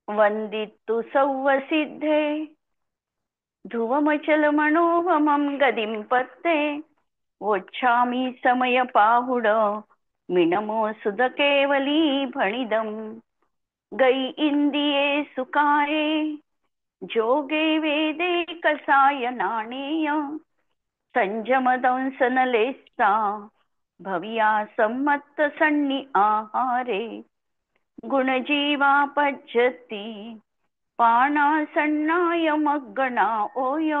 वंदितु सौवसिद्धे ध्रुवमचलमनोभमं गदिं पत्ते वोच्छामि समयपाहुड मिनमोऽसुध केवली भणिदम् गै इन्दिये सुकाये जोगे वेदे कसाय नाणेय संजमदंसनलेस्ता भव्या सम्मत्त सन्नि आहारे गुणजीवा पज्जति पाणासन्नाय मग्गणा ओय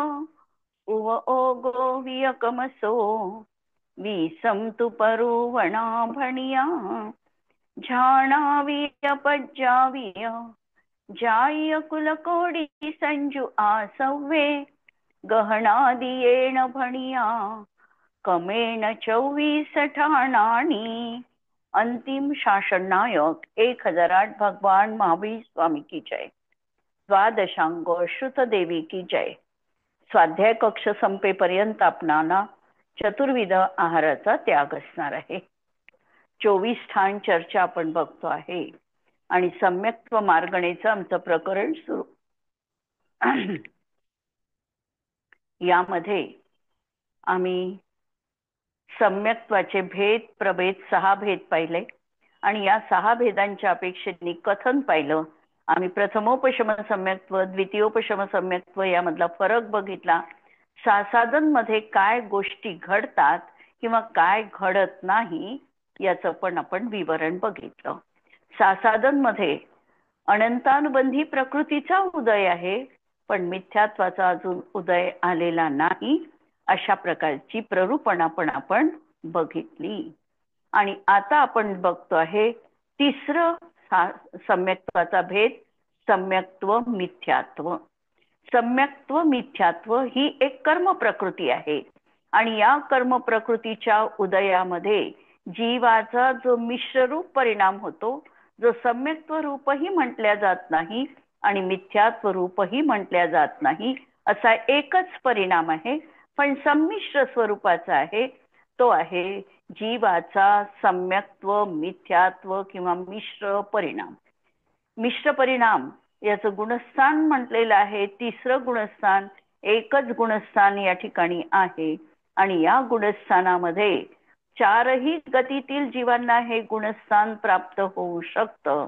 उव ओगो वियकमसो विसंतु परुवणा भणिया झाणाविय पज्जाविय जाय कुलकोडी संजु आसव्वे गहनादियेण भणिया कमेण 24 ठाणाणी. अंतिम शासन नायक 1008 भगवान महावीर स्वामी की जय. द्वादशांग श्रुत देवी की जय. स्वाध्याय कक्ष संपेपर्यंत आपणाला चतुर्विध आहाराचा त्याग असणार आहे. 24 ठाण चर्चा आपण बघतो आहे आणि सम्यक्त्व मार्गणेचं आमचं प्रकरण सुरू. यामध्ये आम्ही सम्यक्त्वाचे भेद प्रभेद 6 भेद पाहिले आणि या 6 भेदांच्या अपेक्षेने कथन पाहिलं. आम्ही प्रथमोपशम सम्यक्त्व द्वितीयोपशम सम्यक्त्व यामधला फरक बघितला. सासाधन मध्ये काय गोष्टी घडतात किंवा काय घडत नाही याचं पण आपण विवरण बघितलं. सासाधन मध्ये अनंतानुबंधी प्रकृतीचा उदय आहे पण मिथ्यात्वाचा अजून उदय आलेला नाही अशा प्रकारची प्ररूपणा पण आपण बघितली. आणि आता आपण बघतो आहे तिसरं सम्यक्त्वाचा भेद सम्यक्त्व मिथ्यात्व. सम्यक्त्व मिथ्यात्व ही एक कर्म प्रकृती आहे आणि या कर्म प्रकृतीच्या उदयामध्ये जीवाचा जो मिश्ररूप परिणाम होतो जो सम्यक्त्व रूपही म्हटल्या जात नाही आणि मिथ्यात्व रूपही म्हटल्या जात नाही असा एकच परिणाम आहे पण संमिश्र स्वरूपाचा आहे. तो आहे जीवाचा सम्यक्त्व मिथ्यात्व किंवा मिश्र परिणाम. मिश्र परिणाम याचं गुणस्थान म्हटलेलं आहे. तिसरं गुणस्थान एकच गुणस्थान या ठिकाणी आहे आणि या गुणस्थानामध्ये 4ही गतीतील जीवांना हे गुणस्थान प्राप्त होऊ शकतं.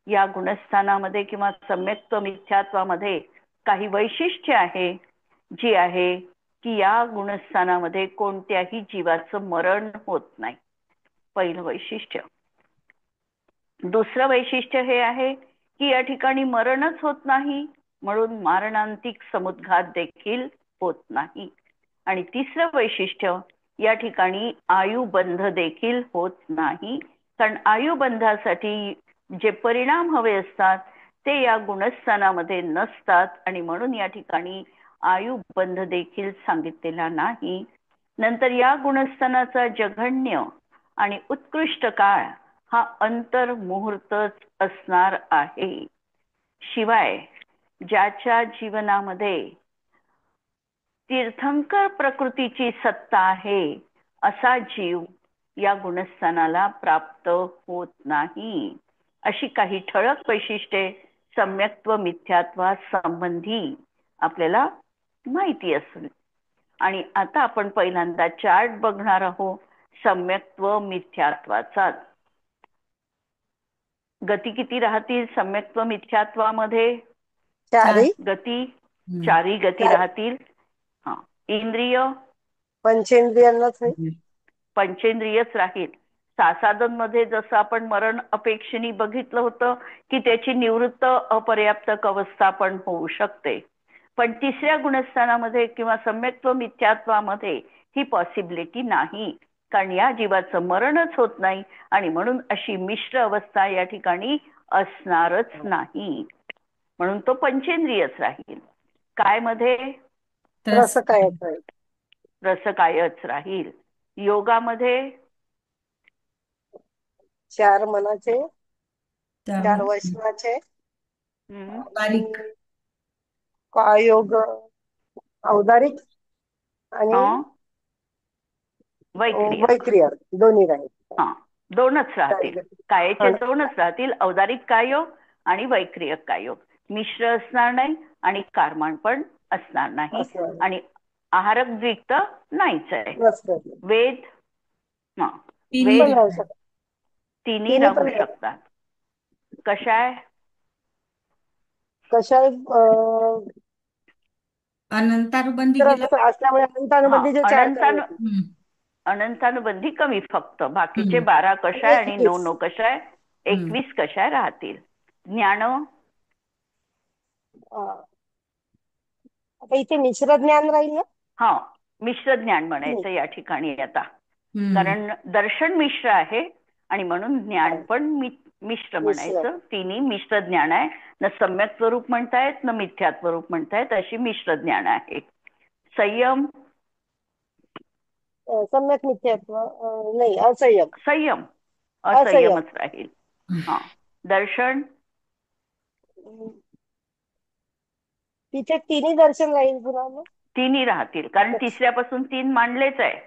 या गुणस्थानामध्ये किंवा सम्यक्त्व मिथ्यात्वामध्ये काही वैशिष्ट्य आहे जी आहे की या गुणस्थानामध्ये कोणत्याही जीवाचं मरण होत नाही. पहिलं वैशिष्ट्य. दुसरं वैशिष्ट्य हे आहे की या ठिकाणी मरणच होत नाही म्हणून मारणांतिक समुद्घात देखील होत नाही. आणि तिसरं वैशिष्ट्य या ठिकाणी आयुबंध देखील होत नाही कारण आयुबंधासाठी जे परिणाम हवे असतात ते या गुणस्थानामध्ये नसतात आणि म्हणून या ठिकाणी आयुबंध देखील सांगितलेला नाही. नंतर या गुणस्थानाचा जघन्य आणि उत्कृष्ट काळ हा अंतर्मुहूर्तच असणार आहे. शिवाय ज्याच्या जीवनामध्ये तीर्थंकर प्रकृतीची सत्ता आहे असा जीव या गुणस्थानाला प्राप्त होत नाही. अशी काही ठळक वैशिष्ट्ये सम्यक्त्व मिथ्यात्वा संबंधी आपल्याला माहिती असेल. आणि आता आपण पहिल्यांदा चार्ट बघणार आहोत सम्यक्त्व मिथ्यात्वाचा. गती किती राहतील सम्यक्त्व मिथ्यात्वामध्ये? चारी गती 4 गती राहतील. हा. इंद्रिय पंचेंद्रियांनाच आहे. पंचेंद्रियच राहील. सासाधन मध्ये जसं आपण मरण अपेक्षेने बघितलं होतं की त्याची निवृत्त अपर्याप्तक अवस्था पण होऊ शकते पण तिसऱ्या गुणस्थानामध्ये किंवा सम्यक्त्व मिथ्यात्वामध्ये ही पॉसिबिलिटी नाही कारण या जीवाचं मरणच होत नाही आणि म्हणून अशी मिश्र अवस्था या ठिकाणी असणारच नाही म्हणून तो पंचेंद्रियच राहील. काय मध्ये? रस काय रसकायच राहील. योगामध्ये 4 मनाचे 4 वैष्णवाचे बारीक योग औदारिक आणि वैक्रिय दोन्ही राहील. हा 2च राहतील. कायेचे 2च राहतील औदारिक काय आणि वैक्रियक कायोग. मिश्र असणार नाही आणि कारमाण पण असणार नाही असं आणि आहारक द्विक तर नाहीच आहे. नसतं. वेद तिन्ही पण वेद राहू शकत. तिन्ही तिन्ही राहू पण राहू शकतात. कशाय कशाय अनंतानुबंधी तर गेला. असल्यामुळे अनंतानुबंधीचे 4 कमी अनंतानु होतील. अनंतानुबंधी कमी फक्त. बाकीचे हम्म. 12 कशाय आणि 21. 9 कशाय 21 कशाय राहतील. ज्ञान आता इथे मिश्र ज्ञान राहील ना. मिश्र ज्ञान म्हणायचं या ठिकाणी आता. कारण दर्शन मिश्र आहे आणि म्हणून ज्ञान पण मिश्र म्हणायचं. तिन्ही मिश्र ज्ञान आहे. न सम्यक स्वरूप म्हणतायत न मिथ्यात्व स्वरूप म्हणतायत, अशी मिश्र ज्ञान आहे. संयम सम्यक मिथ्यात्व नाही, असंयम. संयम असंयम. असंयमच राहील. दर्शन तिथे तिन्ही दर्शन राहील पुन्हा. तिन्ही राहतील कारण तिसऱ्यापासून 3 मांडलेच आहे.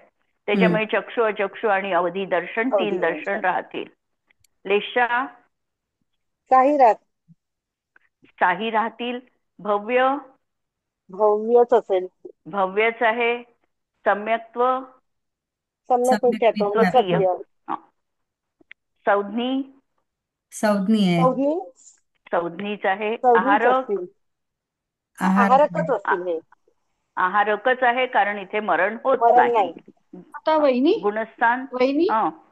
त्याच्यामुळे चक्षु अचक्षु आणि अवधी दर्शन 3 दर्शन राहतील. लेशा काही राहत काही राहतील. भव्य भव्यच असेल. भव्यच आहे. सम्यक्त्व सम्यक मिथ्यात्व म्हणजे स्वकीय. सत्य. संज्ञी संज्ञी आहे. संज्ञीच आहे. संज्ञीच आहारक असतील. आहारकच असतील हे. आहारकच आहे कारण इथे मरण होत मरण नाही. आता वहिनी गुणस्थान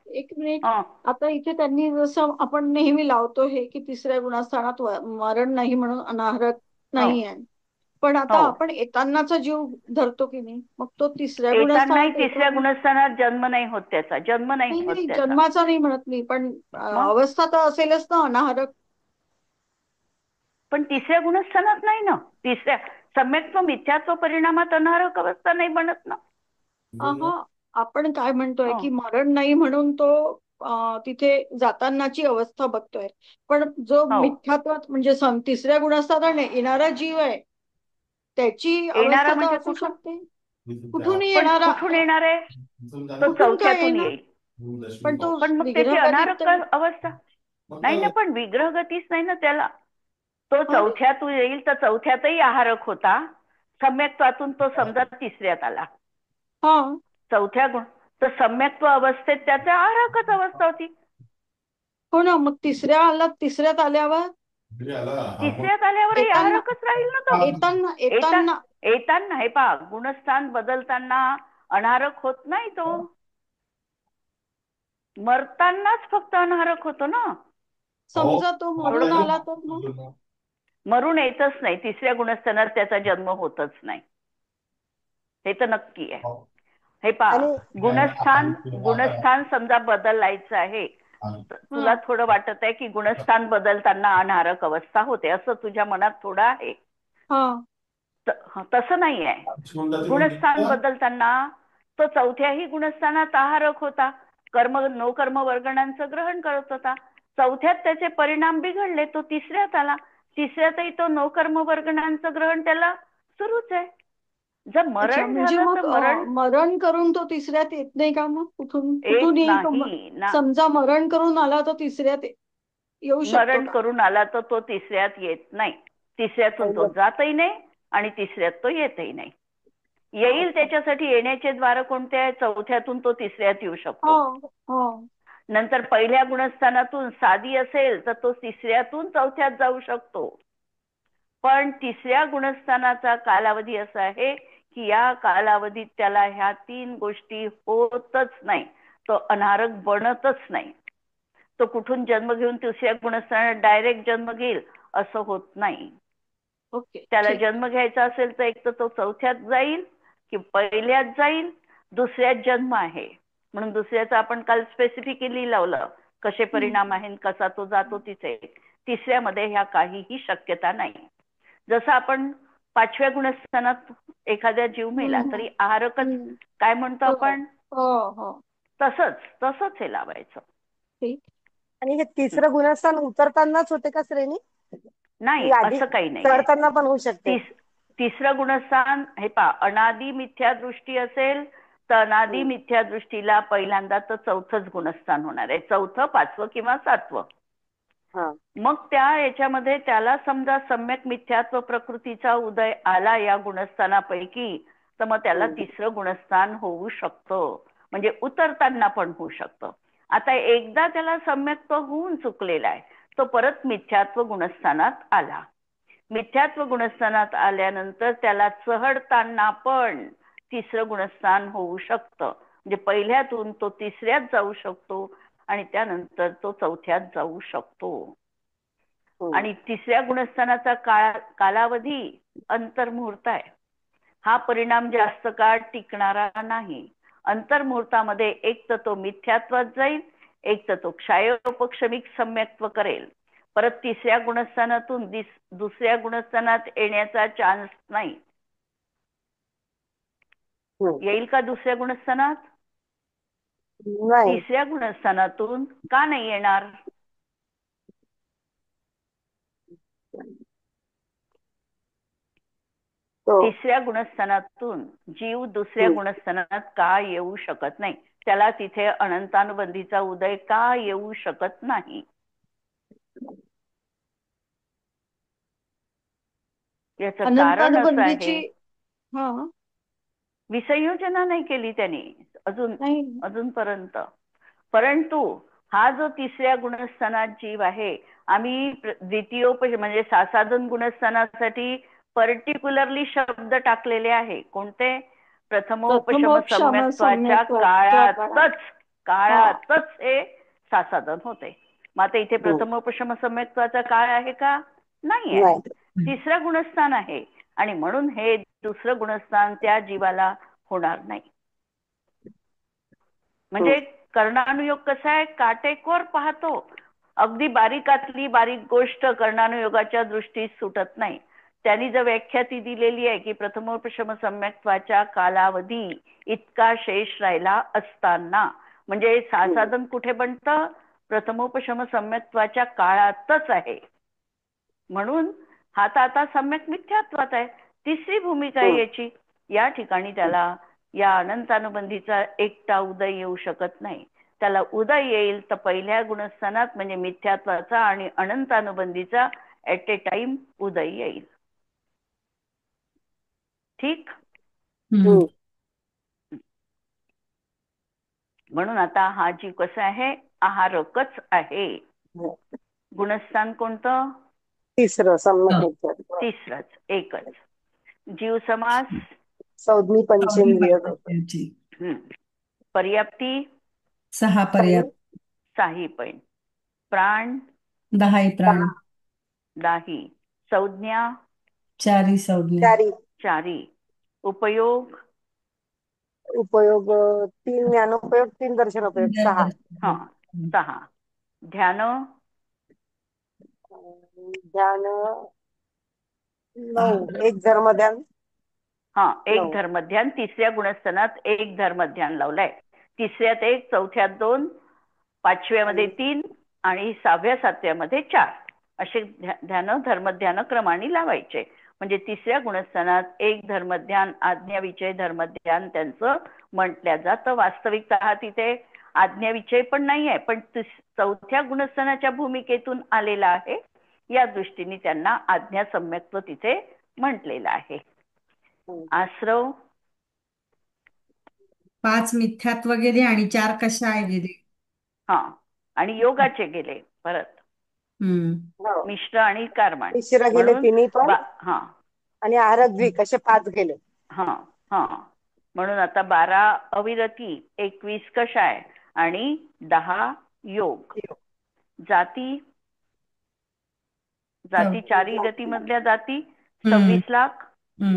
एक मिनिट. आता इथे त्यांनी जसं आपण नेहमी लावतो हे की तिसऱ्या गुणस्थानात मरण नाही म्हणून अनाहरक नाही आहे. पण आता आपण येतानाचा जीव धरतो की नाही, मग तो तिसऱ्या येतानाही गुणस्थानात तिसऱ्या गुणस्थानात जन्म नाही होत त्याचा. जन्म नाही होत त्याचा. जन्माचा नाही म्हणत मी, पण अवस्था तर असेलच ना अनाहरक. पण तिसऱ्या गुणस्थानात नाही ना. तिसऱ्या सम्यक्त्व मिथ्यात्व परिणामात अनाहरक अवस्था नाही बनत ना. आपण काय म्हणतोय की मरण नाही म्हणून तो तिथे जातानाची अवस्था बघतोय, पण जो मिथ्यात्व म्हणजे तिसऱ्या गुणस्थानात येणारा जीव आहे त्याची अवस्था तर म्हणजे असू कुठून शकते. कुठून पण येणारा, कुठून येणार आहे. तो कुठून काय चौथ्यातून येणार, येईल. पण तो पण मग त्याची विग्रहगतीत अनाहरक अवस्था नाही ना. पण विग्रह गतीच नाही ना त्याला. तो चौथ्यातून येईल तर चौथ्यातही आहारक होता. सम्यक्त्वातून तो समजा तिसऱ्यात आला. चौथ्या गुण तर सम्यक्त्व अवस्थेत त्याच्या आहारकच अवस्था होती. हो ना. मग तिसऱ्यात आल्यावर आहारकच राहील ना तो. येताना येताना हे पहा, गुणस्थान बदलताना अनाहरक होत नाही तो. मरतानाच फक्त अनाहरक होतो ना. समजा तो मरून आला तर मग मरून येतच नाही. तिसऱ्या गुणस्थानात त्याचा जन्म होतच नाही. हे तर नक्की आहे. हे पहा, गुणस्थान समजा बदलायचं आहे. तुला थोडं वाटत आहे की गुणस्थान बदलताना अनाहरक अवस्था होते असं तुझ्या मनात थोडं आहे. तसं नाही आहे. गुणस्थान बदलताना तो चौथ्याही गुणस्थानात आहारक होता. नो कर्म वर्गणांचं ग्रहण करत होता. चौथ्यात त्याचे परिणाम बिघडले, तो तिसऱ्यात आला. तिसऱ्यातही तो नो कर्म वर्गणांचं ग्रहण त्याला सुरूच आहे. जर मरण म्हणजे झालं तर मग मरण करून तो तिसऱ्यात येत नाही का? मग कुठून येईल? समजा मरण करून आला तर तिसऱ्यात येऊ शकतो. मरण करून आला तर तो तिसऱ्यात येत नाही. तिसऱ्यातून तो जातही नाही आणि तिसऱ्यात तो येतही नाही. येईल त्याच्यासाठी येण्याचे द्वार कोणते आहे? चौथ्यातून तो तिसऱ्यात येऊ शकतो. नंतर पहिल्या गुणस्थानातून साधी असेल तर तो तिसऱ्यातून चौथ्यात जाऊ शकतो. पण तिसऱ्या गुणस्थानाचा कालावधी असा आहे की या कालावधीत त्याला ह्या 3 गोष्टी होतच नाही. तो अनाहरक बनतच नाही. तो कुठून जन्म घेऊन तिसऱ्या गुणस्थानात डायरेक्ट जन्म घेईल असं होत नाही. त्याला जन्म घ्यायचा असेल तर एक तर तो चौथ्यात जाईल की पहिल्यात जाईल. दुसऱ्यात जन्म आहे म्हणून दुसऱ्याचं आपण काल स्पेसिफिकली लावलं कसे परिणाम आहेत, कसा तो जातो तिथे. तिसऱ्यामध्ये ह्या काहीही शक्यता नाही. जसं आपण 5व्या गुणस्थानात एखाद्या जीव मेला तरी आहारकच काय म्हणतो आपण, तसंच हे लावायचं. आणि हे तिसरं गुणस्थान उतरतानाच होते का श्रेणी? नाही, असं काही नाही. चढताना पण होऊ शकते. तिसरं गुणस्थान हे पहा, अनादि मिथ्या दृष्टी असेल तर अनादि मिथ्या दृष्टीला पहिल्यांदा तर चौथंच गुणस्थान होणार आहे. चौथं, 5वं किंवा 7वं. हा मग त्या याच्यामध्ये त्याला समजा सम्यक मिथ्यात्व प्रकृतीचा उदय आला या गुणस्थानापैकी, तर मग त्याला तिसरं गुणस्थान होऊ शकतं, म्हणजे उतरताना पण होऊ शकतं. आता एकदा त्याला सम्यक्त्व होऊन चुकलेला आहे, तो परत मिथ्यात्व गुणस्थानात आला. मिथ्यात्व गुणस्थानात आल्यानंतर त्याला चढताना पण तिसरं गुणस्थान होऊ शकतं, म्हणजे पहिल्यातून तो तिसऱ्यात जाऊ शकतो आणि त्यानंतर तो चौथ्यात जाऊ शकतो. आणि तिसऱ्या गुणस्थानाचा कालावधी अंतर्मुहूर्त आहे. हा परिणाम जास्त काळ टिकणारा नाही. अंतर्मुहूर्तामध्ये एक तर तो मिथ्यात्वात जाईल, एक तर तो क्षयोपक्षमिक सम्यक्त्व करेल. परत तिसऱ्या गुणस्थानातून दुसऱ्या गुणस्थानात येण्याचा चान्स नाही. येईल का दुसऱ्या गुणस्थानात? तिसऱ्या गुणस्थानातून का नाही येणार? तिसऱ्या गुणस्थानातून जीव दुसऱ्या गुणस्थानात का येऊ शकत नाही? त्याला तिथे अनंतानुबंधीचा उदय का येऊ शकत नाही? याचं कारण असं आहे, विसंयोजना नाही केली त्यांनी अजूनपर्यंत. परंतु हा जो तिसऱ्या गुणस्थानात जीव आहे, आम्ही म्हणजे सासाधन गुणस्थानासाठी पर्टिक्युलरली शब्द टाकलेले आहे. कोणते? प्रथमोपशम सम्यक्त्वाच्या काळातच हे सासाधन होते. मग आता इथे प्रथमोपशम सम्यक्त्वाचा काळ आहे का? नाही आहे. तिसरं गुणस्थान आहे आणि म्हणून हे दुसरं गुणस्थान त्या जीवाला होणार नाही. म्हणजे कर्णानुयोग कसा आहे? काटेकोर पाहतो. अगदी बारीकातली बारीक गोष्ट कर्णानुयोगाच्या दृष्टीत सुटत नाही. त्यांनी जर व्याख्या ती दिलेली आहे की प्रथमोपशम सम्यक्त्वाच्या कालावधी इतका शेष राहिला असताना, म्हणजे सासाधन कुठे बनतं? प्रथमोपशम सम्यक्त्वाच्या काळातच आहे. म्हणून हा तर आता सम्यक मिथ्यात्वात आहे. तिसरी भूमिका आहे याची. या ठिकाणी त्याला या अनंतानुबंधीचा एकटा उदय येऊ शकत नाही. त्याला उदय येईल तर पहिल्या गुणस्थानात, म्हणजे मिथ्यात्वाचा आणि अनंतानुबंधीचा ऍट ए टाइम उदय येईल. ठीक. म्हणून आता हा जीव कसा आहे? आहारकच आहे. गुणस्थान कोणतं? तिसरं सम्यक. तिसरंच, एकच. जीव समास संज्ञी पंचेंद्रिय. पर्याप्ती 6 पर्याप्त. 6 पॉइंट. प्राण 10 प्राण. 10. संज्ञा 4 संज्ञा. 4. उपयोग 3 ज्ञानोपयोग, 3 दर्शनोपयोग, 6. 6. ध्यान 9. एक धर्मध्यान. 1 धर्मध्यान. तिसऱ्या गुणस्थानात 1 धर्मध्यान लावलाय. तिसऱ्यात 1, चौथ्यात 2, पाचव्यामध्ये 3 आणि 6व्या 7व्यामध्ये 4 असे ध्यान धर्मध्यान क्रमाने लावायचे. म्हणजे तिसऱ्या गुणस्थानात 1 धर्मध्यान, आज्ञाविचय धर्मध्यान त्यांचं म्हटल्या जातं. वास्तविकतः तिथे आज्ञाविचय पण नाही आहे, पण चौथ्या गुणस्थानाच्या भूमिकेतून आलेला आहे. या दृष्टीने त्यांना आज्ञा सम्यक्त्व तिथे म्हटलेलं आहे. आश्रव 5 मिथ्यात्व गेले आणि 4 कषाय गेले. आणि योगाचे गेले परत. मिश्र आणि कारमाण मिश्र गेले तिन्ही पण. आणि आहारक द्विक असे 5 गेले. म्हणून आता 12 अविरती, 21 कषाय आणि 10 योग. जाती 4 गतीमधल्या जाती 26 लाख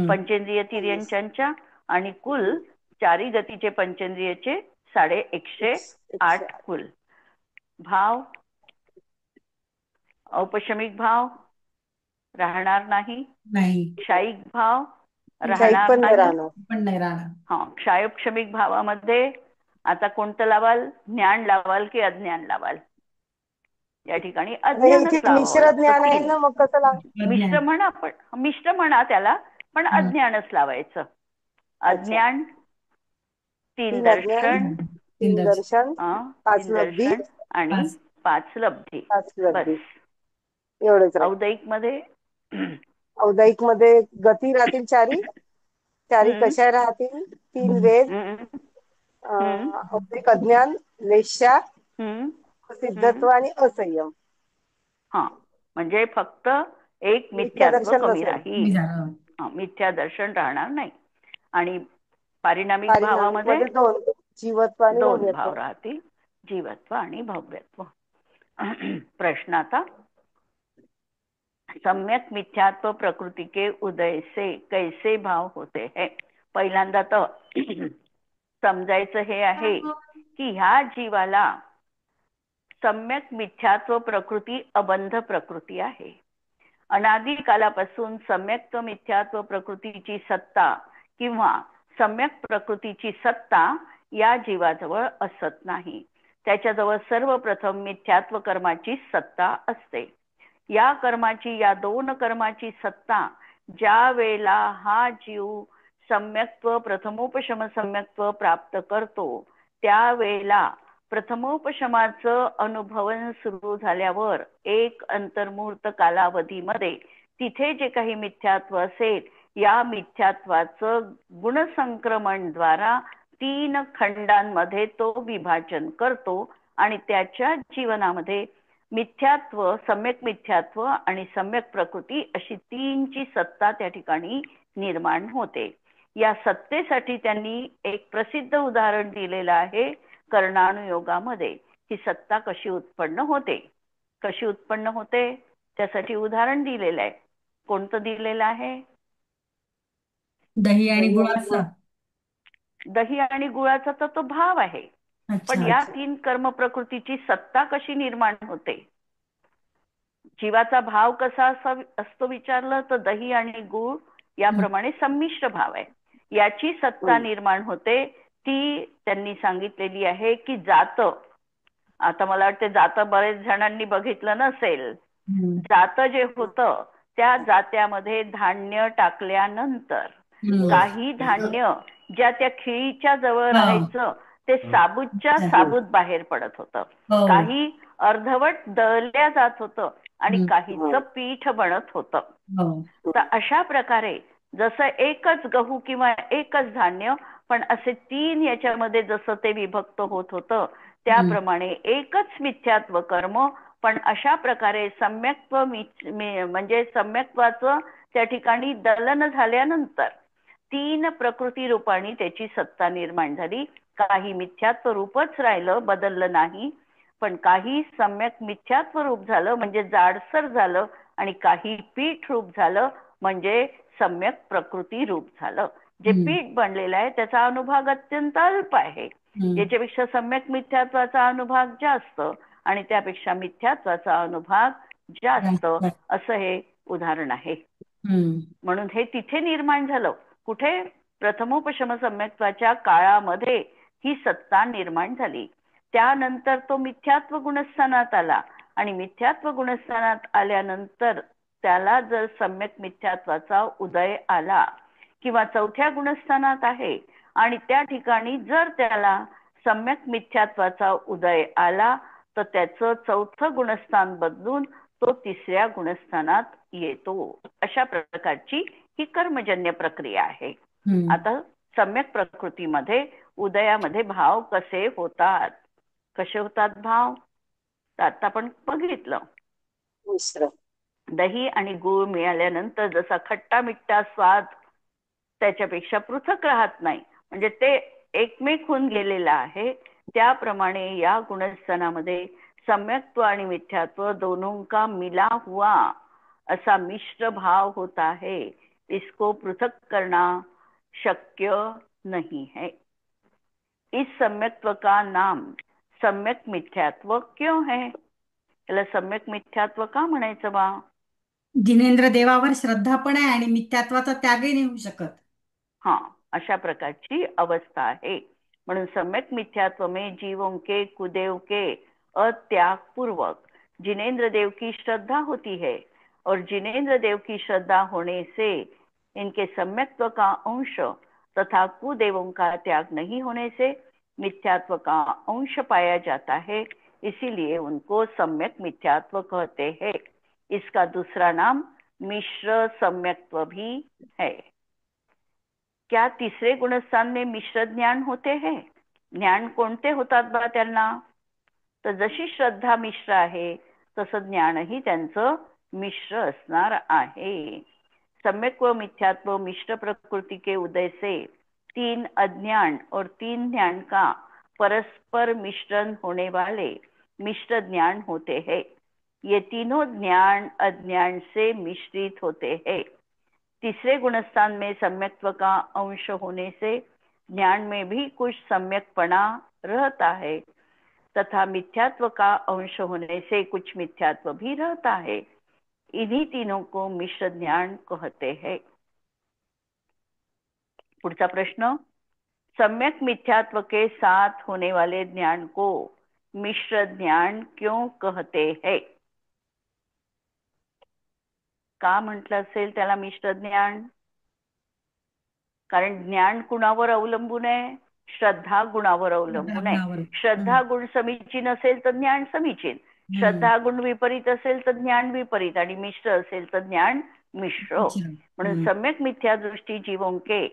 पंचेंद्रिय तिर्यंच्या आणि कुल 4 गतीचे पंचेंद्रियचे 108 कुल. भाव औपशमिक भाव राहणार नाही. क्षायिक भाव राहणार नाही. क्षायोपशमिक भावामध्ये आता कोणतं लावाल? ज्ञान लावाल की अज्ञान लावाल? या ठिकाणी अज्ञानच मिश्र ज्ञान आहे ना, मग कसं लाव? मिश्र म्हणा, पण मिश्र म्हणा त्याला, पण अज्ञानच लावायचं. अज्ञान 3 दर्शन, 5 लब्धी आणि 5 लब्धी. बस एवढंच राहील. औदयिक मध्ये औदाईक मध्ये गती राहतील चारी. चारी हम्म, कशा राहतील? 3 वेद, हम्म, हम्म, औदिक अज्ञान, वेश्या, हम्म, हम्म. सिद्धत्व आणि असंयम. हा, म्हणजे फक्त एक मिथ्या मिथ्यात्व दर्शन कमी नसेल. मी राहील. झालं. मिथ्या दर्शन राहणार नाही. आणि पारिणामिक पारिणामिक भावामध्ये मध्ये 2, जीवत्व आणि 2 भव्यत्व. भाव राहतील, जीवत्व आणि भव्यत्व. प्रश्न आता, सम्यक मिथ्यात्व प्रकृति के उदय से कैसे भाव होते हैं. पहिल्यांदा तर समजायचं हे आहे की ह्या जीवाला सम्यक मिथ्यात्व प्रकृती अबंध प्रकृती आहे. अनादी कालापासून सम्यक मिथ्यात्व प्रकृतीची सत्ता किंवा सम्यक प्रकृतीची सत्ता या जीवाजवळ असत नाही. त्याच्याजवळ सर्वप्रथम मिथ्यात्व कर्माची सत्ता असते. या कर्माची, या 2 कर्माची सत्ता ज्या वेळेला हा जीव सम्यक्त्व, प्रथमोपशम सम्यक्त्व प्राप्त करतो, त्यावेळेला प्रथमोपशमाचं अनुभवन सुरू झाल्यावर एक अंतर्मुहूर्त कालावधीमध्ये तिथे जे काही मिथ्यात्व असेल, या मिथ्यात्वाचं गुणसंक्रमण द्वारा 3 खंडांमध्ये तो विभाजन करतो आणि त्याच्या जीवनामध्ये मिथ्यात्व, सम्यक मिथ्यात्व आणि सम्यक प्रकृती अशी 3ची सत्ता त्या ठिकाणी निर्माण होते. या सत्तेसाठी त्यांनी एक प्रसिद्ध उदाहरण दिलेलं आहे कर्णानुयोगामध्ये. ही सत्ता कशी उत्पन्न होते, कशी उत्पन्न होते त्यासाठी उदाहरण दिलेलं आहे. कोणतं दिलेलं आहे? दही आणि दही आणि गुळाचा. दही आणि गुळाचा तर तो भाव आहे. पण अच्छा. या 3 कर्म प्रकृतीची सत्ता कशी निर्माण होते? जीवाचा भाव कसा असतो विचारलं तर दही आणि गुळ याप्रमाणे संमिश्र भाव आहे. याची सत्ता निर्माण होते ती त्यांनी सांगितलेली आहे की जात, आता मला वाटते जात बरेच जणांनी बघितलं नसेल. जात जे होतं त्या जात्यामध्ये धान्य टाकल्यानंतर काही धान्य ज्या त्या खिळीच्या जवळ राहायचं ते साबूतच्या साबूत बाहेर पडत होतं. काही अर्धवट दळल्या जात होतं आणि काहीचं पीठ बनत होतं. तर अशा प्रकारे जसं एकच गहू किंवा एकच धान्य, पण असे 3 याच्यामध्ये जसं ते विभक्त होत होतं, त्याप्रमाणे एकच मिथ्यात्व कर्म, पण अशा प्रकारे सम्यक्त्व म्हणजे सम्यक्त्वाचं त्या ठिकाणी दलन झाल्यानंतर 3 प्रकृती रूपाने त्याची सत्ता निर्माण झाली. काही मिथ्यात्व रूपच राहिलं, बदललं नाही, पण काही सम्यक मिथ्यात्व रूप झालं म्हणजे जाडसर झालं, आणि काही पीठ रूप झालं म्हणजे सम्यक प्रकृती रूप झालं. जे पीठ बनलेलं आहे त्याचा अनुभाग अत्यंत अल्प आहे, याच्यापेक्षा सम्यक मिथ्यात्वाचा अनुभाग जास्त आणि त्यापेक्षा मिथ्यात्वाचा अनुभाग जास्त, असं हे उदाहरण आहे. म्हणून हे तिथे निर्माण झालं. कुठे? प्रथमोपशम सम्यक्त्वाच्या काळामध्ये ही सत्ता निर्माण झाली. त्यानंतर तो मिथ्यात्व गुणस्थानात आला आणि मिथ्यात्व गुणस्थानात आल्यानंतर त्याला जर सम्यक मिथ्यात्वाचा उदय आला किंवा 4थ्या गुणस्थानात आहे आणि त्या ठिकाणी जर त्याला सम्यक मिथ्यात्वाचा उदय आला तर त्याचं 4थं गुणस्थान बदलून तो 3ऱ्या गुणस्थानात येतो. अशा प्रकारची ही कर्मजन्य प्रक्रिया आहे. आता सम्यक प्रकृतीमध्ये उदयामध्ये भाव कसे होतात, कसे होतात भाव? तर आता आपण बघितलं, दही आणि गूळ मिळाल्यानंतर जसा खट्टा मिठ्ठा स्वाद त्याच्यापेक्षा पृथक राहत नाही, म्हणजे ते एकमेक होऊन गेलेला आहे, त्याप्रमाणे या गुणस्थानामध्ये सम्यक्त्व आणि मिथ्यात्व दोनों का मिला हुआ ऐसा मिश्र भाव होता है. इसको पृथक करना शक्य नहीं है. इस सम्यक्त्व का नाम सम्यक मिथ्यात्व क्यों है? याला सम्यक मिथ्यात्व का म्हणायचं बा? जिनेंद्र देवावर श्रद्धा पण आहे आणि मिथ्यात्वाचा त्यागही नाही होऊ शकत. हाँ, अशा प्रकारची अवस्था आहे. म्हणून सम्यक मिथ्यात्व में जीवों के कुदेव के अत्याग पूर्वक जिनेंद्र देव की श्रद्धा होती है और जिनेंद्र देव की श्रद्धा होने से इनके सम्यक्त्व का अंश तथा कुदेवों का त्याग नहीं होने से मिथ्यात्व का अंश पाया जाता है, इसीलिए उनको सम्यक मिथ्यात्व कहते हैं. इसका दूसरा नाम मिश्र सम्यक्त्व भी है। क्या तिसरे गुणस्थान में मिश्र ज्ञान होते हैं? ज्ञान कोणते होतात बा त्यांना? तर जशी श्रद्धा मिश्र आहे तसं ज्ञानही त्यांचं मिश्र असणार आहे। सम्यक व मिथ्यात्व मिश्र प्रकृति के उदय से 3 अज्ञान और 3 ज्ञान का परस्पर मिश्रण होने वाले मिश्र ज्ञान होते हैं। ये तीनों ज्ञान अज्ञान से मिश्रित होते हैं। तीसरे गुणस्थान में सम्यक्त्व का अंश होने से ज्ञान में भी कुछ सम्यकपणा रहता है तथा मिथ्यात्व का अंश होने से कुछ मिथ्यात्व भी रहता है। इन्हीं तीनों को मिश्र ज्ञान कहते हैं। पुढचा प्रश्न, सम्यक मिथ्यात्व के साथ होने वाले ज्ञान को मिश्र ज्ञान क्यों कहते हैं? का म्हटलं असेल त्याला मिश्र ज्ञान? कारण ज्ञान कुणावर अवलंबून आहे? श्रद्धा गुणावर अवलंबून आहे। श्रद्धा गुण समीचीन असेल तर ज्ञान समीचीन, श्रद्धा गुण विपरीत असेल तर ज्ञान विपरीत, आणि मिश्र असेल तर ज्ञान मिश्र। म्हणून सम्यक मिथ्या दृष्टि जीवों के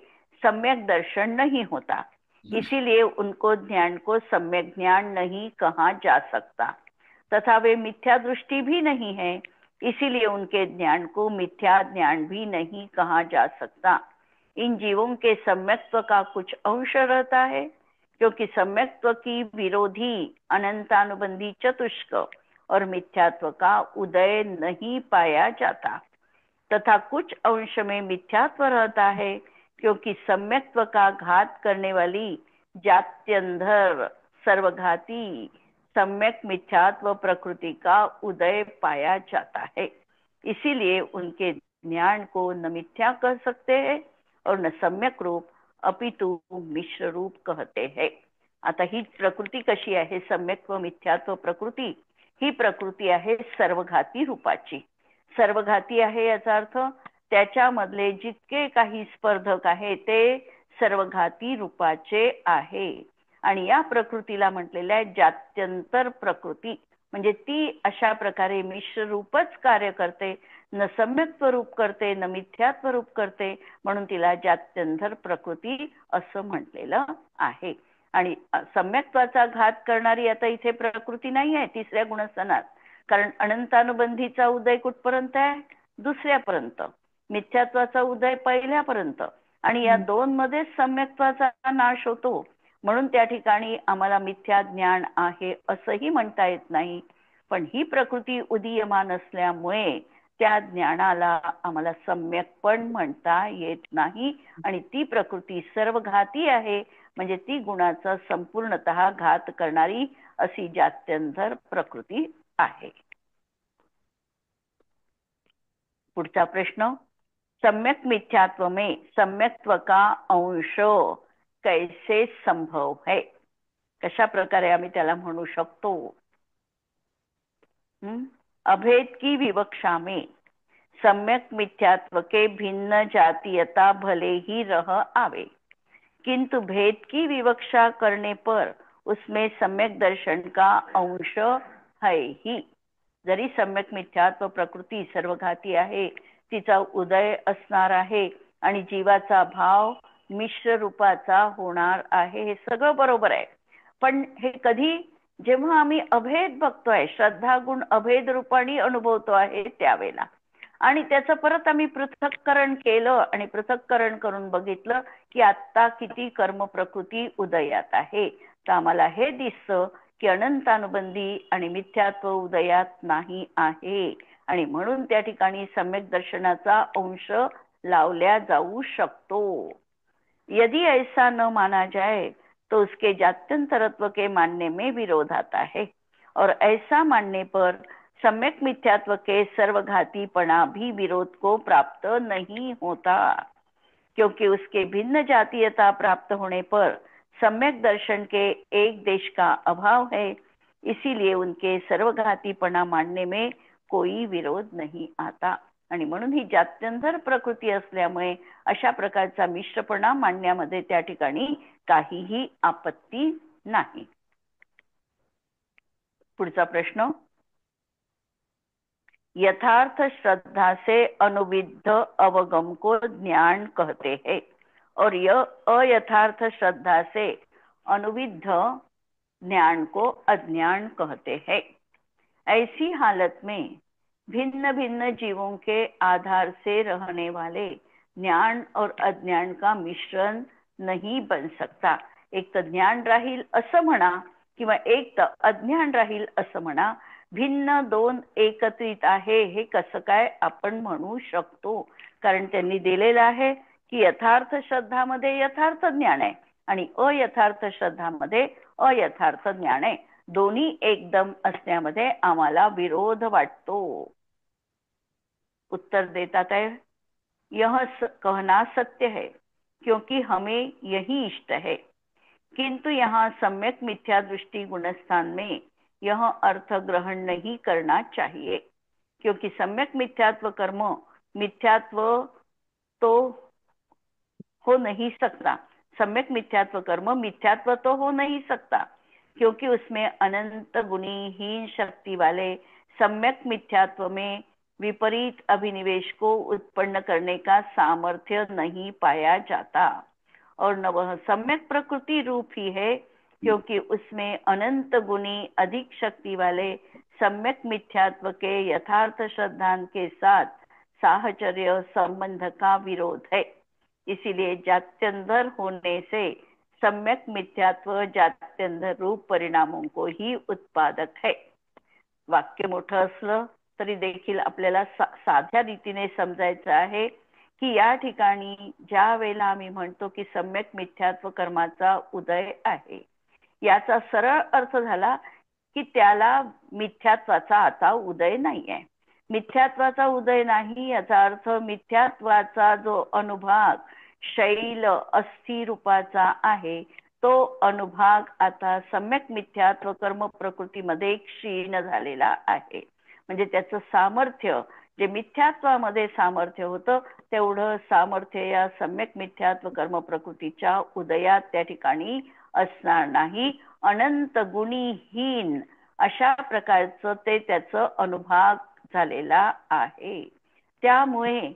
सम्यक दर्शन नहीं होता, इसीलिए उनको ज्ञान को सम्यक ज्ञान नहीं कहा जा सकता, तथा वे मिथ्या दृष्टि भी नहीं है, इसीलिए उनके ज्ञान को मिथ्या ज्ञान भी नहीं कहा जा सकता। इन जीवों के सम्यक्त्व का कुछ अंश रहता है, क्योंकि सम्यक्त्व की विरोधी अनंतानुबंधी चतुष्क और मिथ्यात्व का उदय नहीं पाया जाता, तथा कुछ अंश में मिथ्यात्व रहता है, क्योंकि सम्यक्त्व का घात करने वाली जात्यंधर सर्वघाती सम्यक मिथ्यात्व प्रकृति का उदय पाया जाता है। इसीलिए उनके ज्ञान को न मिथ्या कह सकते हैं और न सम्यक रूप अपितु मिश्र रूप कहते हैं। आता ही प्रकृती कशी आहे? सम्यक व मिथ्यात्व प्रकृती ही प्रकृती आहे सर्वघाती रूपाची। सर्वघाती आहे याचा अर्थ त्याच्यामधले जितके काही स्पर्धक आहे ते सर्वघाती रूपाचे आहे, आणि या प्रकृतीला म्हटलेल्या जात्यंतर प्रकृती, म्हणजे ती अशा प्रकारे मिश्र रूपच कार्य करते, न सम्यक्त्व रूप करते न मिथ्यात्व रूप करते, म्हणून तिला जात्यंतर प्रकृती असं म्हटलेलं आहे। आणि सम्यक्त्वाचा घात करणारी आता इथे प्रकृती नाही आहे तिसऱ्या गुणस्थानात, कारण अनंतानुबंधीचा उदय कुठपर्यंत आहे? दुसऱ्यापर्यंत, मिथ्यात्वाचा उदय पहिल्यापर्यंत, आणि या दोन मध्ये सम्यक्त्वाचा नाश होतो, म्हणून त्या ठिकाणी आम्हाला मिथ्या ज्ञान आहे असंही म्हणता येत नाही। पण ही प्रकृती उदीयमान असल्यामुळे त्या ज्ञानाला आम्हाला सम्यक पण म्हणता येत नाही, आणि ती प्रकृती सर्वघाती आहे, म्हणजे ती गुणाचा संपूर्णतः घात करणारी अशी जात्यंतर प्रकृती आहे। पुढचा प्रश्न, सम्यक मिथ्यात्व में सम्यक्त्व का अंश कैसे संभव है? कशा प्रकारे आम्ही त्याला म्हणू शकतो? अभेद की विवक्षा में सम्यक मिथ्यात्व के भिन्न जातीयता भले ही रह आवे, किंतु भेद की विवक्षा करने पर उसमें सम्यक दर्शन का अंश है ही। जरी सम्यक मिथ्यात्व प्रकृती सर्वघाती आहे, तिचा उदय असणार आहे, आणि जीवाचा भाव मिश्र रूपाचा होणार आहे, हे सगळं बरोबर आहे। पण हे कधी? जेव्हा आम्ही अभेद बघतोय, श्रद्धा गुण अभेद रूपाने अनुभवतो आहे त्यावेळेला, आणि त्याचं परत आम्ही पृथक्करण केलं आणि पृथक्करण करून बघितलं की आता किती कर्म प्रकृती उदयात आहे, तर आम्हाला हे दिसतं की अनंतानुबंधी आणि मिथ्यात्व उदयात नाही आहे, आणि म्हणून त्या ठिकाणी सम्यक दर्शनाचा अंश लावल्या जाऊ शकतो। यदि ऐसा न माना जाए तो उसके जात्यंतरत्व के मानने में विरोध आता है, और ऐसा मानने पर सम्यक मिथ्यात्व के सर्वघातीपना भी विरोध को प्राप्त नहीं होता, क्योंकि उसके भिन्न जातीयता प्राप्त होने पर सम्यक दर्शन के एक देश का अभाव है, इसीलिए उनके सर्वघातीपना मानने में कोई विरोध नहीं आता। आणि म्हणून ही जात्यंतर प्रकृती असल्यामुळे अशा प्रकारचा मिश्रपणा मानण्यामध्ये त्या ठिकाणी काहीही आपत्ती नाही। पुढचा प्रश्न, यथार्थ श्रद्धा से अनुविद्ध अवगम को ज्ञान कहते हैं और यह अयथार्थ श्रद्धा से अनुविद्ध ज्ञान को अज्ञान कहते हैं। ऐसी हालत में भिन्न भिन्न जीवों के आधार से रहने वाले ज्ञान और अज्ञान का मिश्रण नहीं बन सकता। एक तर ज्ञान राहील असं म्हणा किंवा एक तर अज्ञान राहील असं म्हणा, भिन्न दोन एकत्रित आहे हे कसं काय आपण म्हणू शकतो? कारण त्यांनी दिलेलं आहे की यथार्थ श्रद्धामध्ये यथार्थ ज्ञान आहे आणि अयथार्थ श्रद्धामध्ये अयथार्थ ज्ञान आहे। दोन्ही एकदम असण्यामध्ये आम्हाला विरोध वाटतो। उत्तर देतात है, यह कहना सत्य है क्योंकि हमें यही इष्ट है, किंतु यहाँ सम्यक मिथ्या दृष्टि गुणस्थान में यह अर्थ ग्रहण नहीं करना चाहिए, क्योंकि सम्यक मिथ्यात्व कर्म मिथ्यात्व तो हो नहीं सकता। सम्यक मिथ्यात्व कर्म मिथ्यात्व तो हो नहीं सकता, क्योंकि उसमें अनंत गुणीहीन शक्ति वाले सम्यक मिथ्यात्व में विपरीत अभिनिवेश को उत्पन्न करने का सामर्थ्य नहीं पाया जाता, और न वह सम्यक प्रकृति रूप ही है, क्योंकि उसमें अनंत गुणी अधिक शक्ति वाले सम्यक मिथ्यात्व के यथार्थ श्रद्धान के साथ साहचर्य संबंध का विरोध है। इसीलिए जात्यंतर होने से सम्यक मिथ्यात्व जात्यंतर रूप परिणामों को ही उत्पादक है। वाक्य मोठं असलं तरी देखील आपल्याला साध्या रीतीने समजायचं आहे की या ठिकाणी ज्या वेळेला आम्ही म्हणतो की सम्यक मिथ्यात्व कर्माचा उदय आहे, याचा सरळ अर्थ झाला की त्याला मिथ्यात्वाचा आता उदय नाही आहे। मिथ्यात्वाचा उदय नाही याचा अर्थ मिथ्यात्वाचा जो अनुभाग शैल अस्थि रूपाचा आहे तो अनुभाग आता सम्यक मिथ्यात्व कर्म प्रकृतीमध्ये क्षीण झालेला आहे। म्हणजे त्याचं सामर्थ्य जे मिथ्यात्वामध्ये सामर्थ्य होतं तेवढं सामर्थ्य या सम्यक मिथ्यात्व कर्म प्रकृतीच्या उदयात त्या ठिकाणी असणार नाही। अनंत गुणीहीन अशा प्रकारचं ते त्याचं अनुभाग झालेला आहे। त्यामुळे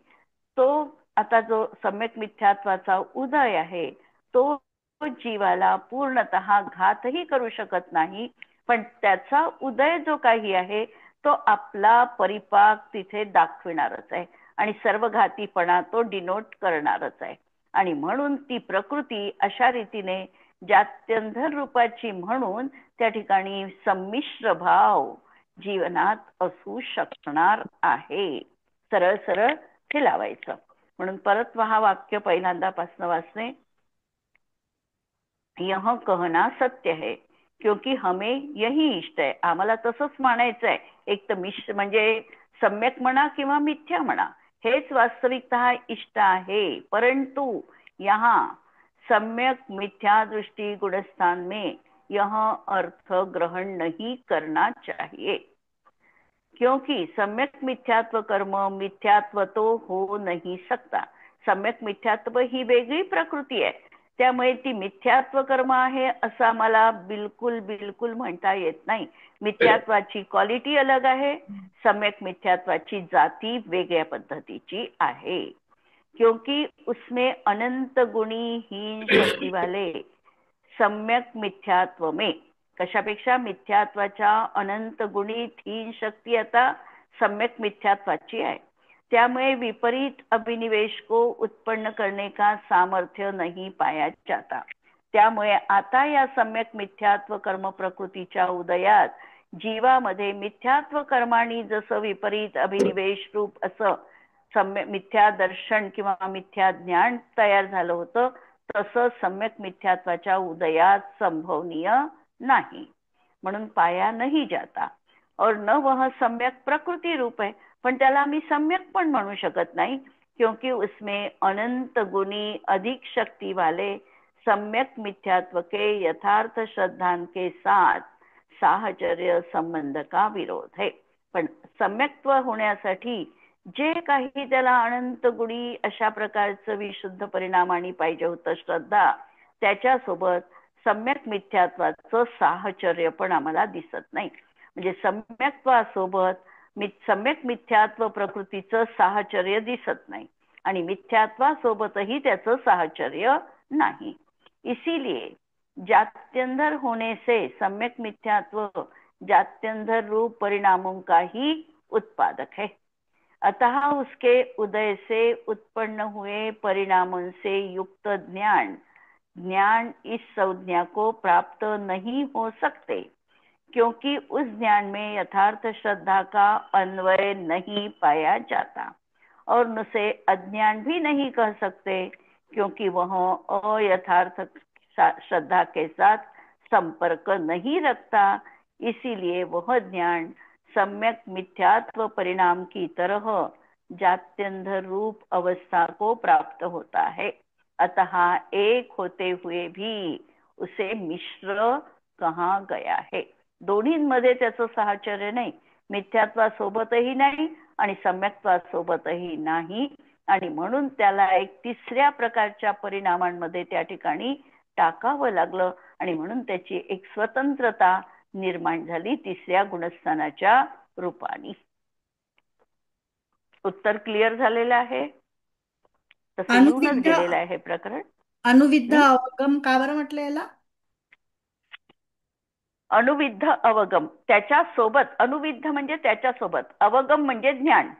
तो आता जो सम्यक मिथ्यात्वाचा उदय आहे तो जीवाला पूर्णतः घातही करू शकत नाही, पण त्याचा उदय जो काही आहे तो आपला परिपाक तिथे दाखविणारच आहे आणि सर्व घातीपणा तो डिनोट करणारच आहे। आणि म्हणून ती प्रकृती अशा रीतीने जात्यंतर रूपाची म्हणून त्या ठिकाणी संमिश्र भाव जीवनात असू शकणार आहे। सरळ सरळ हे लावायचं। म्हणून परत हा वाक्य पहिल्यांदापासून वाचणे, यह कहना सत्य है क्योंकि हमें यही इष्ट है। आम्हाला तसंच म्हणायचं आहे, एक तर मिश्र म्हणजे सम्यक म्हणा किंवा मिथ्या म्हणा हेच वास्तविकतः इष्ट आहे, परंतु यहाँ सम्यक मिथ्या दृष्टि गुणस्थान में यह अर्थ ग्रहण नहीं करना चाहिए, क्योंकि सम्यक मिथ्यात्व कर्म मिथ्यात्व तो हो नहीं सकता। सम्यक मिथ्यात्व ही वेगळी प्रकृती आहे, त्यामुळे ती मिथ्यात्व कर्म आहे असं आम्हाला बिलकुल बिलकुल म्हणता येत नाही। मिथ्यात्वाची क्वालिटी अलग आहे, सम्यक मिथ्यात्वाची जाती वेगळ्या पद्धतीची आहे, क्योंकि उसमें अनंत गुणीहीन शक्ति वाले सम्यक मिथ्यात्व में, कशापेक्षा मिथ्यात्वाच्या अनंत गुणीहीन शक्ती आता सम्यक मिथ्यात्वाची आहे, त्यामुळे विपरीत अभिनिवेश को उत्पन्न करने का सामर्थ्य नहीं पाया जाता। त्यामुळे आता या सम्यक मिथ्यात्व कर्म प्रकृतीच्या उदयात जीवामध्ये मिथ्यात्व कर्मानी जसं विपरीत अभिनिवेश रूप असं सम्यक मिथ्या दर्शन किंवा मिथ्या ज्ञान तयार झालं होतं, तसं सम्यक मिथ्यात्वाच्या उदयात संभवनीय नहीं, म्हणून पाया नहीं जाता। और न वह सम्यक प्रकृति रूप है, पण त्याला आम्ही सम्यक पण म्हणू शकत नाही, क्योंकि उसमें अनंत गुणी अधिक शक्ति वाले सम्यक मिथ्यात्व के यथार्थ श्रद्धान के साथ साहचर्य संबंध का विरोध है। पण सम्यक्त्व होण्यासाठी जे काही त्याला अनंत गुणी अशा प्रकारचं विशुद्ध परिणामाने पाहिजे होतं श्रद्धा, त्याच्यासोबत सम्यक मिथ्यात्वाचं साहचर्य पण आम्हाला दिसत नाही। म्हणजे सम्यक्त्वासोबत सम्यक मिथ्यात्व प्रकृतीचं साहचर्य दिसत नाही आणि मिथ्यात्वासोबतही त्याचं साहचर्य नहीं। इसीलिए जात्यंधर होने से सम्यक मिथ्यात्व जात्यंधर रूप परिणामों का ही उत्पादक है। अतः उसके उदय से उत्पन्न हुए परिणामों से युक्त ज्ञान इस संज्ञा को प्राप्त नहीं हो सकते, क्योंकि उस ज्ञान में यथार्थ श्रद्धा का अन्वय नहीं पाया जाता, और उसे अज्ञान भी नहीं कह सकते, क्योंकि वह अयथार्थ श्रद्धा के साथ संपर्क नहीं रखता। इसीलिए वह ज्ञान सम्यक मिथ्यात्व परिणाम की तरह जात्यंधर रूप अवस्था को प्राप्त होता है। अतः एक होते हुए भी उसे मिश्र कहा गया है। दोन्हींमध्ये त्याचं साहचर्य नाही, मिथ्यात्वासोबतही नाही आणि सम्यक्त्वासोबतही नाही, आणि म्हणून त्याला एक तिसऱ्या प्रकारच्या परिणामांमध्ये त्या ठिकाणी टाकावं लागलं, आणि म्हणून त्याची एक स्वतंत्रता निर्माण झाली तिसऱ्या गुणस्थानाच्या रूपाने। उत्तर क्लिअर झालेलं आहे? तसं येऊनच अनुविद्ध गेलेलं आहे प्रकरण। अनुविद्ध अवगम का बरं म्हटलं याला? अनुविद्ध अवगम त्याच्यासोबत, अनुविद्ध म्हणजे त्याच्यासोबत, अवगम म्हणजे ज्ञान।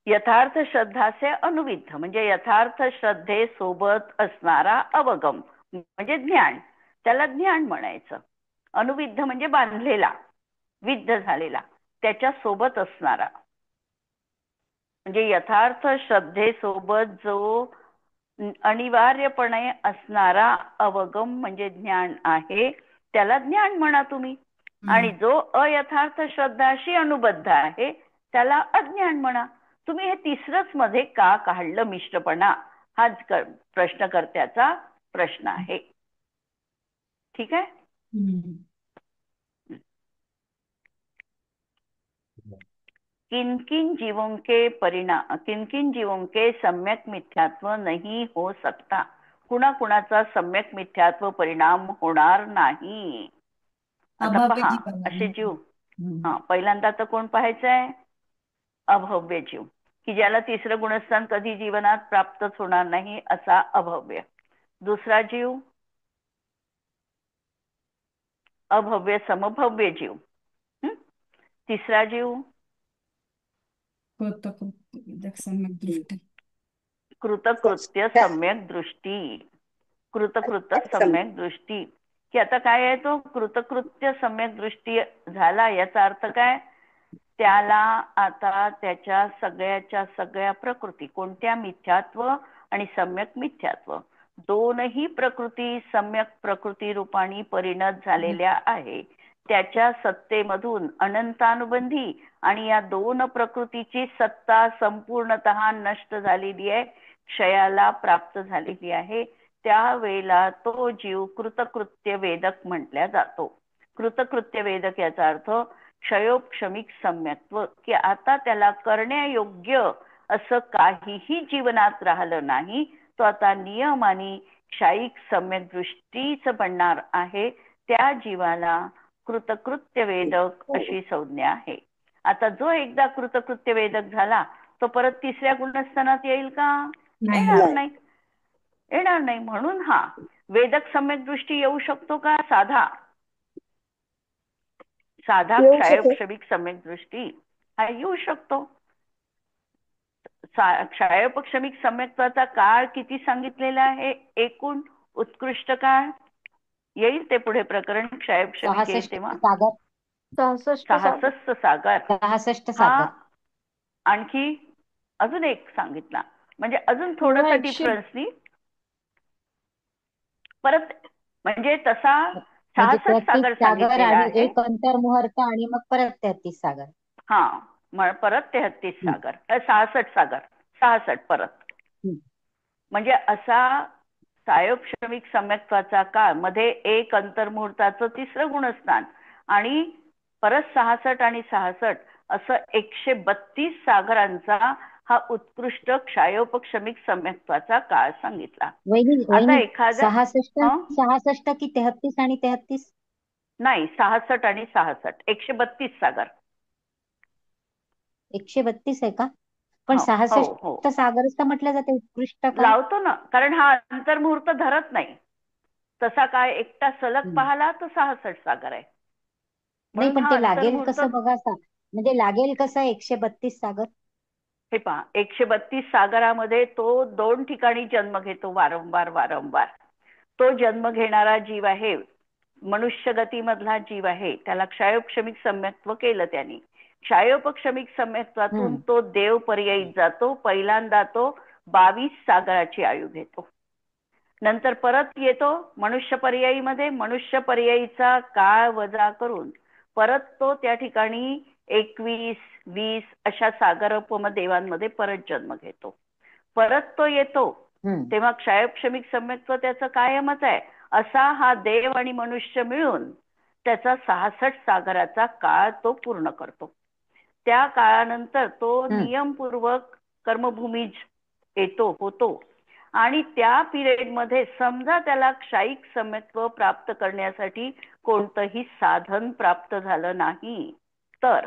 यथार्थ श्रद्धा से अनुविद्ध म्हणजे यथार्थ श्रद्धेसोबत असणारा अवगम म्हणजे ज्ञान, त्याला ज्ञान म्हणायचं। अनुविद्ध म्हणजे बांधलेला, विद्ध झालेला, त्याच्या सोबत असणारा, म्हणजे यथार्थ श्रद्धेसोबत जो अनिवार्यपणे असणारा अवगम म्हणजे ज्ञान आहे, त्याला ज्ञान म्हणा तुम्ही। आणि जो अयथार्थ श्रद्धाशी अनुबद्ध आहे त्याला अज्ञान म्हणा। तुम्ही हे तिसरंच मध्ये का काढलं मिश्रपणा, हाच प्रश्नकर्त्याचा प्रश्न आहे। ठीक है? किन किन जीवों के सम्यक मिथ्यात्व नहीं हो सकता, कुणाकुणाचा सम्यक मिथ्यात्व परिणाम होणार नाही। आता अभव्य पहा जीवन असे जीव, पहिल्यांदा तर कोण पाहायचंय? अभव्य जीव, की ज्याला तिसरं गुणस्थान कधी जीवनात प्राप्तच होणार नाही असा अभव्य। दुसरा जीव अभव्य समभव्य जीव। तिसरा जीव कृतकृत्य सम्यक दृष्टी। कृतकृत्य सम्यक दृष्टी, की आता काय आहे तो कृतकृत्य सम्यक दृष्टी झाला, याचा अर्थ काय? त्याला आता त्याच्या सगळ्याच्या सगळ्या प्रकृती, कोणत्या? मिथ्यात्व आणि सम्यक मिथ्यात्व, दोनही प्रकृती सम्यक प्रकृती रूपाने परिणत झालेल्या आहे। त्याच्या सत्तेमधून अनंतानुबंधी आणि या दोन प्रकृतीची सत्ता संपूर्णतः नष्ट झालेली आहे, क्षयाला प्राप्त झालेली आहे। त्यावेळेला तो जीव कृतकृत्य वेदक म्हटल्या जातो। कृतकृत्य वेदक याचा अर्थ क्षयोपशमिक सम्यक्त्व, की आता त्याला करण्यायोग्य असं काहीही जीवनात राहिलं नाही, तो आता नियमाने क्षयिक सम्यक दृष्टीच बनणार आहे। त्या जीवाला कृतकृत्य वेदक अशी संज्ञा आहे। आता जो एकदा कृतकृत्य वेदक झाला तो परत तिसऱ्या गुणस्थानात येईल का? येणार नाही, येणार नाही। म्हणून हा वेदक सम्यक दृष्टी येऊ शकतो का? साधा क्षयोपशमिक सम्यक दृष्टी हा येऊ शकतो। क्षयोपशमिक सम्यक्त्वाचा काळ किती सांगितलेला आहे? एकूण उत्कृष्ट काळ येईल ते पुढे प्रकरण क्षयोपशमिक येईल तेव्हा 66 सागर। 66 हा सागर आणखी अजून एक सांगितला, म्हणजे अजून थोडासा डिफरन्सनी परत, म्हणजे तसा म्हणजे 66 सागर 33 सागर सांगितलेला आणि आहे। एक अंतर्मुहूर्त आणि मग परत 33 सागर। हा परत 33 सागर, 66 सागर, 66 परत, म्हणजे असा क्षयोपशमिक सम्यक्त्वाचा काळ, मध्ये एक अंतर्मुहूर्ताचं तिसरं गुणस्थान आणि परत 66 आणि 66 असं 132 सागरांचा हा उत्कृष्ट क्षयोपशमिक सम्यक्त्वाचा काळ सांगितला। आता एखाद्या 66 की 33 आणि 33? नाही, 66 आणि 66 132 सागर। 132 आहे का? पण हो हो 66 हो तर सागरच का म्हटलं जाते, उत्कृष्ट का? लावतो ना, कारण हा अंतर्मुहूर्त धरत नाही. तसा काय एकटा सलग हम्म. पाहिला तर 66 सागर आहे, नाही, म्हणून पण हा ते लागेल अंतर्मुहूर्त. कसं बघा म्हणजे लागेल कसं 132 सागर? हे पहा, 132 सागरामध्ये तो 2 ठिकाणी जन्म घेतो वारंवार वारंवार. तो जन्म घेणारा जीव आहे, मनुष्य गतीमधला जीव आहे, त्याला क्षयोपक्षमिक सम्यक्त्व केलं त्यांनी. क्षयोपक्षमिक सम्यक्त्वातून तो देव पर्यायी जातो. पहिल्यांदा तो 22 सागराची आयु घेतो. नंतर परत येतो मनुष्य पर्यायीमध्ये. मनुष्य पर्यायीचा काळ वजा करून परत तो त्या ठिकाणी 21, 20 अशा सागरोपम देवांमध्ये परत जन्म घेतो. परत तो येतो तेव्हा क्षयोपक्षमिक सम्यक्त्व त्याचं कायमच आहे. असा हा देव आणि मनुष्य मिळून त्याचा 66 सागराचा काळ तो पूर्ण करतो. त्या काळानंतर तो नियमपूर्वक कर्मभूमी येतो होतो. आणि त्या पिरियड मध्ये समजा त्याला क्षायिक सम्यक्त्व प्राप्त करण्यासाठी कोणतंही साधन प्राप्त झालं नाही तर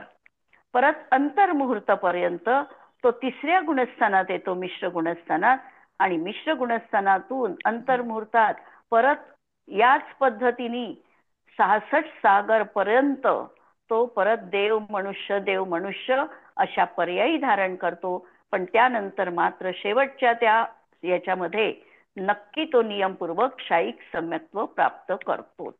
परत अंतर्मुहूर्तापर्यंत तो 3ऱ्या गुणस्थानात येतो, मिश्र गुणस्थानात. आणि मिश्र गुणस्थानातून अंतर्मुहूर्तात परत याच पद्धतीने 66 सागर पर्यंत तो परत देव मनुष्य अशा पर्यायी धारण करतो. पण त्यानंतर मात्र शेवटच्या त्या याच्यामध्ये नक्की तो नियमपूर्वक क्षायिक सम्यक्त्व प्राप्त करतोच.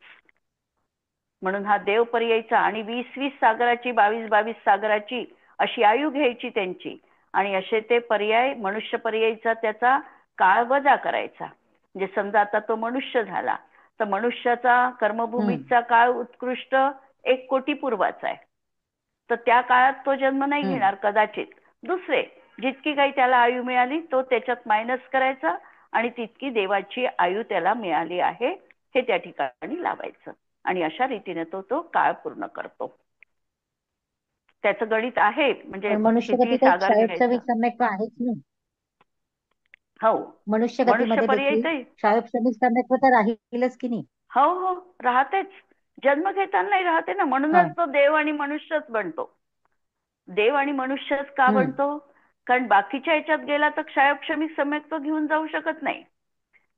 म्हणून हा देव पर्यायीचा आणि 20-20 सागराची, 22-22 सागराची अशी आयु घ्यायची त्यांची. आणि असे ते पर्याय मनुष्य पर्यायीचा त्याचा काळ वजा करायचा. म्हणजे समजा आता तो मनुष्य झाला तर मनुष्याचा कर्मभूमीचा काळ उत्कृष्ट 1 कोटी पूर्वाचा आहे. तर त्या काळात तो जन्म नाही घेणार कदाचित. दुसरे जितकी काही त्याला आयु मिळाली तो त्याच्यात मायनस करायचा आणि तितकी देवाची आयु त्याला मिळाली आहे हे त्या ठिकाणी लावायचं. आणि अशा रीतीने तो काळ पूर्ण करतो. त्याचं गणित आहे, म्हणजे पण मनुष्य किती गतीत एक सागर घ्यायचं. क्षयोपक्षमिक सम्यक्त्व आहेच नाही. हो, मनुष्य मनुष्य गतीमध्ये देखील पर्यायी. क्षयोपक्षमिक सम्यक्त्व तर राहीलच की नाही? हो हो राहतेच. जन्म घेताना नाही राहते ना, म्हणूनच तो देव आणि मनुष्यच बनतो. देव आणि मनुष्यच का बनतो? कारण बाकीच्या याच्यात गेला तर क्षयोपक्षमिक सम्यक्त्व घेऊन जाऊ शकत नाही.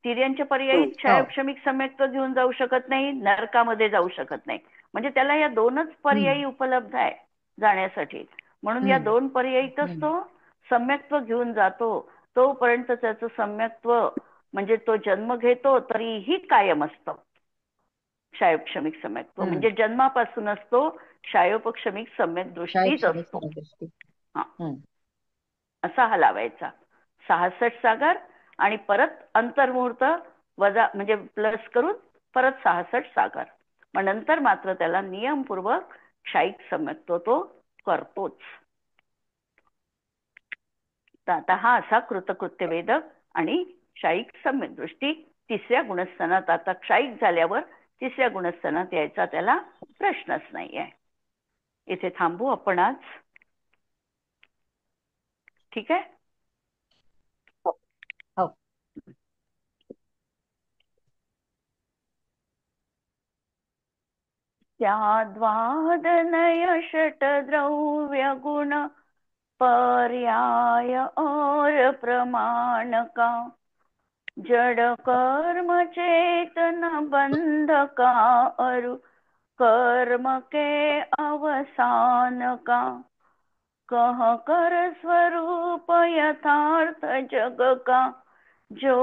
तिर्यांच्या पर्यायी क्षयोपक्षमिक सम्यक्त्व घेऊन जाऊ शकत नाही, नरकामध्ये जाऊ शकत नाही. म्हणजे त्याला या 2च पर्यायी उपलब्ध आहे जाण्यासाठी. म्हणून या 2 पर्यायीतच तो सम्यक्त्व घेऊन जातो. तोपर्यंत त्याचं सम्यक्त्व म्हणजे तो जन्म घेतो तरीही कायम असतं क्षयोपक्षमिक सम्यक्त्व. म्हणजे जन्मापासूनच तो क्षयोपक्षमिक सम्यक दृष्टीच क्षयोपक्षमिक असतो. समदृष्टी. असा हा लावायचा 66 सागर आणि परत अंतर्मुहूर्त वजा म्हणजे प्लस करून परत 66 सागर. मग नंतर मात्र त्याला नियमपूर्वक क्षायिक सम्यक्त्व तो करतोच. तर आता हा असा कृतकृत्य वेदक आणि क्षायिक सम्यक दृष्टी 3ऱ्या गुणस्थानात. आता क्षायिक झाल्यावर 3ऱ्या गुणस्थानात यायचा त्याला प्रश्नच नाही आहे. इथे थांबू आपण आज. ठीक आहे. हो. त्याद्वादनय षट्द्रव्य गुण पर्याय और प्रमाण का जड़ कर्म चेतन बंध का अरु कर्म के अवसान का कह कर स्वरूप यथार्थ जग का जो